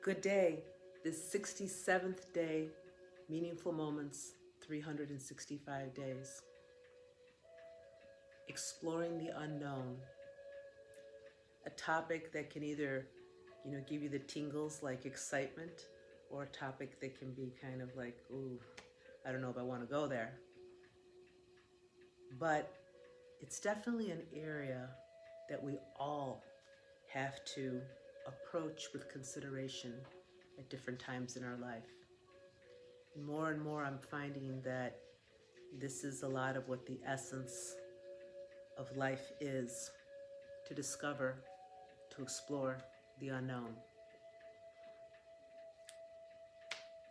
Good day. This 67th day, meaningful moments, 365 days. Exploring the unknown. A topic that can either, give you the tingles like excitement, or a topic that can be kind of like, ooh, I don't know if I want to go there. But it's definitely an area that we all have to approach with consideration at different times in our life. And more I'm finding that this is a lot of what the essence of life is, to discover, to explore the unknown.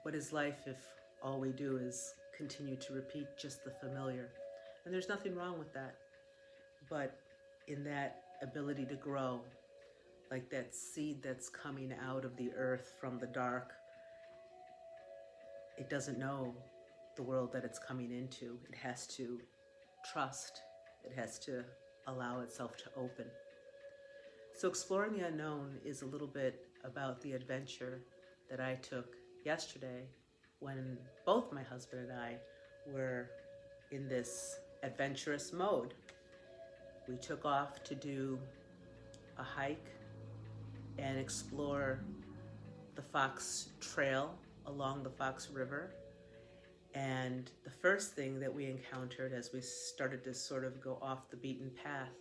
What is life if all we do is continue to repeat just the familiar? And there's nothing wrong with that. But in that ability to grow, like that seed that's coming out of the earth from the dark, it doesn't know the world that it's coming into. It has to trust. It has to allow itself to open. So exploring the unknown is a little bit about the adventure that I took yesterday when both my husband and I were in this adventurous mode. We took off to do a hike and explore the Fox Trail along the Fox River. And the first thing that we encountered as we started to sort of go off the beaten path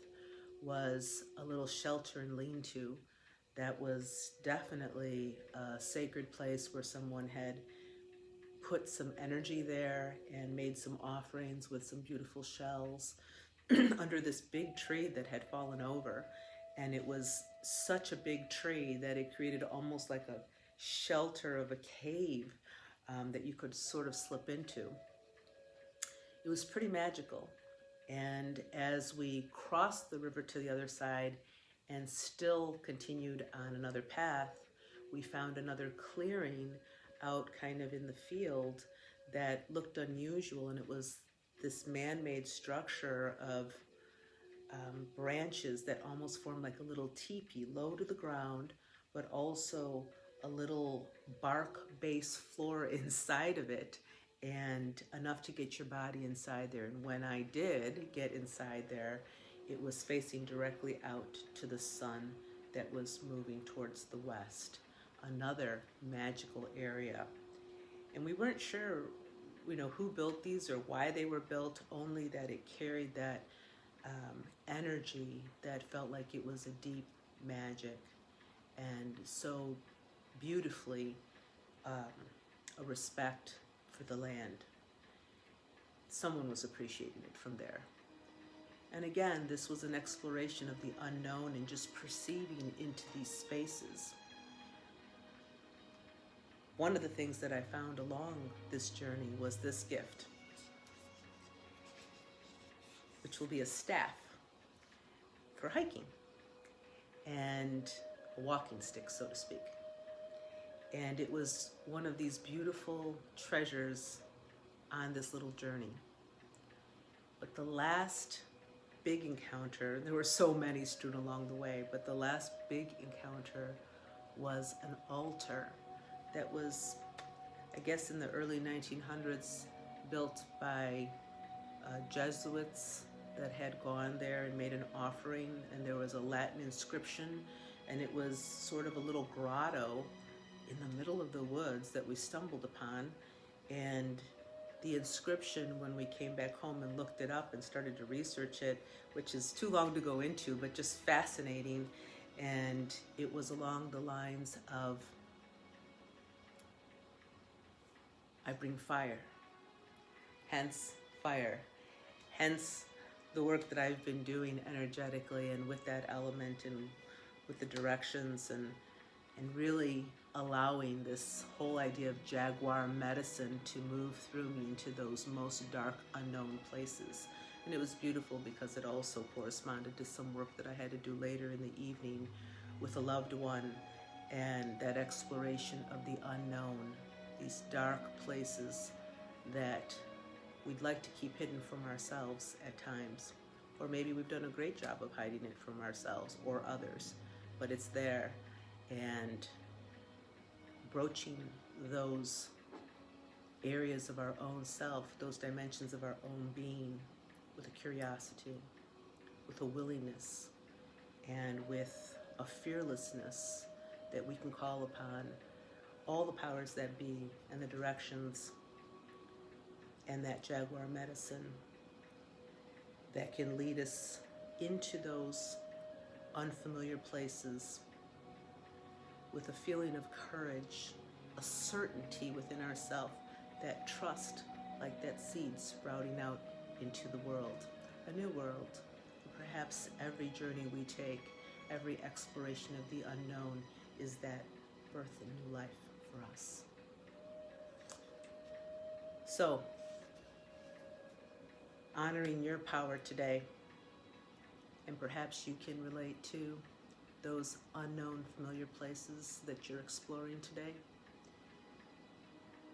was a little shelter and lean-to that was definitely a sacred place where someone had put some energy there and made some offerings with some beautiful shells under this big tree that had fallen over. And it was such a big tree that it created almost like a shelter of a cave that you could sort of slip into. It was pretty magical. And as we crossed the river to the other side and still continued on another path, we found another clearing out kind of in the field that looked unusual, and it was this man-made structure of branches that almost formed like a little teepee, low to the ground, but also a little bark base floor inside of it, and enough to get your body inside there. And when I did get inside there, it was facing directly out to the sun that was moving towards the west, another magical area. And we weren't sure, who built these or why they were built, only that it carried that energy that felt like it was a deep magic, and so beautifully a respect for the land. Someone was appreciating it from there. And again, this was an exploration of the unknown and just perceiving into these spaces. One of the things that I found along this journey was this gift, which will be a staff for hiking and a walking stick, so to speak. And it was one of these beautiful treasures on this little journey. But the last big encounter, there were so many strewn along the way, but the last big encounter was an altar that was, I guess, in the early 1900s, built by Jesuits that had gone there and made an offering, and there was a Latin inscription, and it was sort of a little grotto in the middle of the woods that we stumbled upon. And the inscription, when we came back home and looked it up and started to research it, which is too long to go into, but just fascinating, and it was along the lines of, I bring fire, hence fire, hence the work that I've been doing energetically and with that element and with the directions, and really allowing this whole idea of jaguar medicine to move through me into those most dark, unknown places. And it was beautiful because it also corresponded to some work that I had to do later in the evening with a loved one, and that exploration of the unknown, these dark places that we'd like to keep hidden from ourselves at times. Or maybe we've done a great job of hiding it from ourselves or others, but it's there. And broaching those areas of our own self, those dimensions of our own being, with a curiosity, with a willingness, and with a fearlessness that we can call upon all the powers that be and the directions and that jaguar medicine that can lead us into those unfamiliar places with a feeling of courage, a certainty within ourselves, that trust, like that seed sprouting out into the world, a new world. Perhaps every journey we take, every exploration of the unknown is that birth in new life for us. So, honoring your power today, and perhaps you can relate to those unknown familiar places that you're exploring today,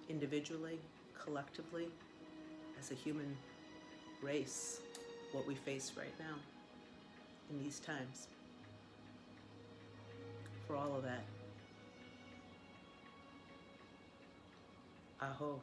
individually, collectively, as a human race, what we face right now in these times. For all of that, aho.